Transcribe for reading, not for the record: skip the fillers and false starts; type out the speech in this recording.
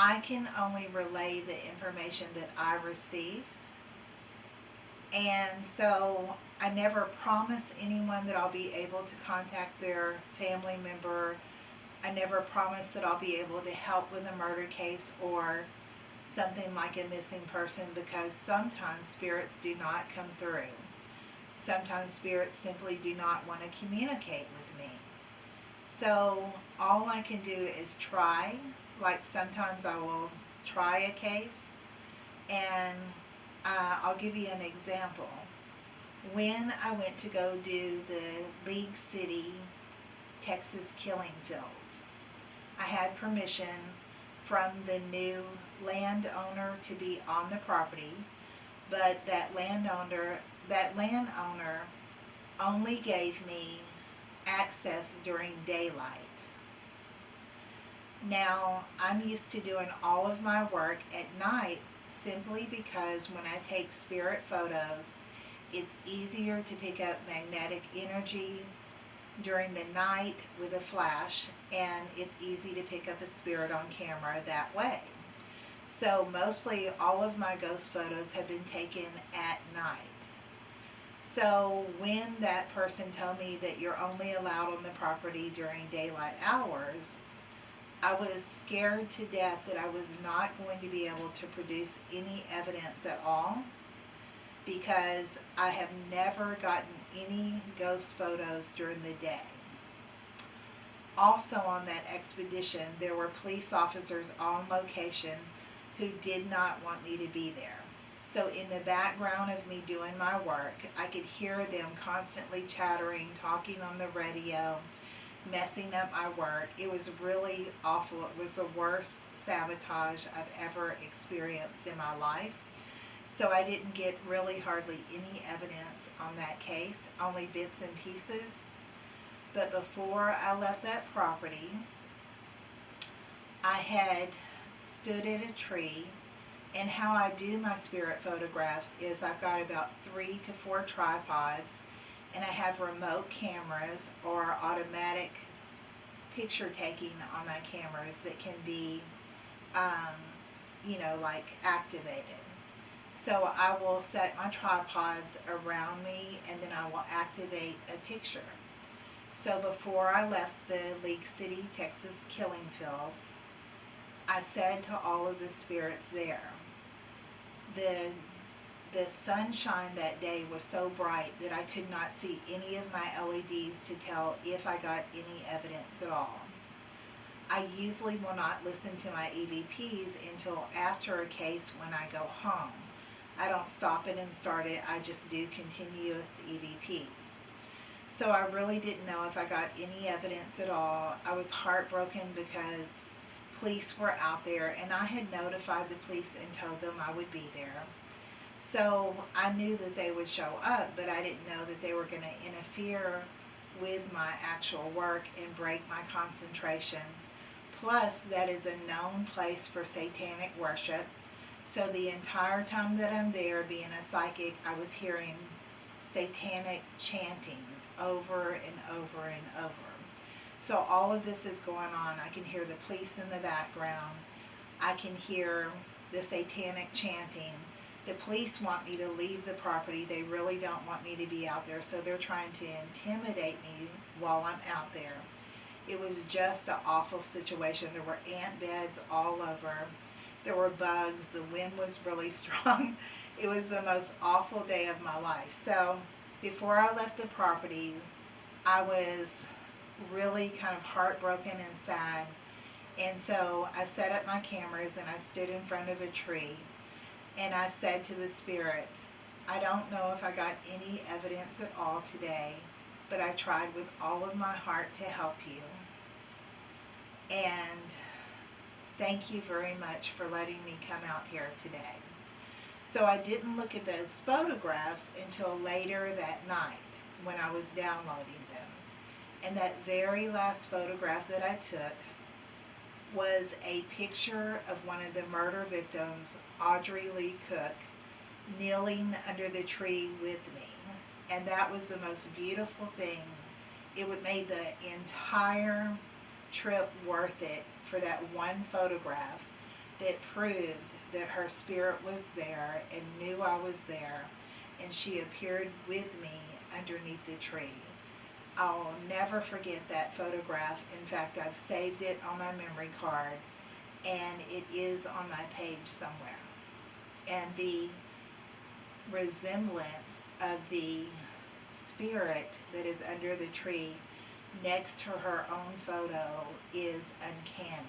I can only relay the information that I receive. And so I never promise anyone that I'll be able to contact their family member. I never promise that I'll be able to help with a murder case or something like a missing person, because sometimes spirits do not come through. Sometimes spirits simply do not want to communicate with me. So all I can do is try. Like sometimes I will try a case, and I'll give you an example. When I went to go do the League City, Texas killing fields, I had permission from the new landowner to be on the property, but that landowner only gave me access during daylight. Now, I'm used to doing all of my work at night simply because when I take spirit photos, it's easier to pick up magnetic energy during the night with a flash, and it's easy to pick up a spirit on camera that way. So, mostly all of my ghost photos have been taken at night. So, when that person told me that you're only allowed on the property during daylight hours, I was scared to death that I was not going to be able to produce any evidence at all, because I have never gotten any ghost photos during the day. Also, on that expedition, there were police officers on location who did not want me to be there. So, in the background of me doing my work, I could hear them constantly chattering, talking on the radio, messing up my work. It was really awful. It was the worst sabotage I've ever experienced in my life. So I didn't get really hardly any evidence on that case, only bits and pieces. But before I left that property, I had stood at a tree, and how I do my spirit photographs is I've got about 3 to 4 tripods, and I have remote cameras or automatic picture taking on my cameras that can be, um, like activated. So I will set my tripods around me, and then I will activate a picture. So before I left the League City, Texas killing fields, I said to all of the spirits there, the the sunshine that day was so bright that I could not see any of my LEDs to tell if I got any evidence at all. I usually will not listen to my EVPs until after a case when I go home. I don't stop it and start it, I just do continuous EVPs. So I really didn't know if I got any evidence at all. I was heartbroken because police were out there, and I had notified the police and told them I would be there. So I knew that they would show up, but I didn't know that they were going to interfere with my actual work and break my concentration. Plus, that is a known place for satanic worship. So the entire time that I'm there being a psychic, I was hearing satanic chanting over and over and over. So all of this is going on. I can hear the police in the background. I can hear the satanic chanting. The police want me to leave the property. They really don't want me to be out there, so they're trying to intimidate me while I'm out there. It was just an awful situation. There were ant beds all over. There were bugs. The wind was really strong. It was the most awful day of my life. So before I left the property, I was really kind of heartbroken and sad. And so I set up my cameras and I stood in front of a tree. And I said to the spirits, I don't know if I got any evidence at all today, but I tried with all of my heart to help you. And thank you very much for letting me come out here today. So I didn't look at those photographs until later that night when I was downloading them. And that very last photograph that I took was a picture of one of the murder victims, Audrey Lee Cook, kneeling under the tree with me. And that was the most beautiful thing. It would make the entire trip worth it for that one photograph that proved that her spirit was there and knew I was there, and she appeared with me underneath the tree. I'll never forget that photograph. In fact, I've saved it on my memory card, and it is on my page somewhere. And the resemblance of the spirit that is under the tree next to her own photo is uncanny.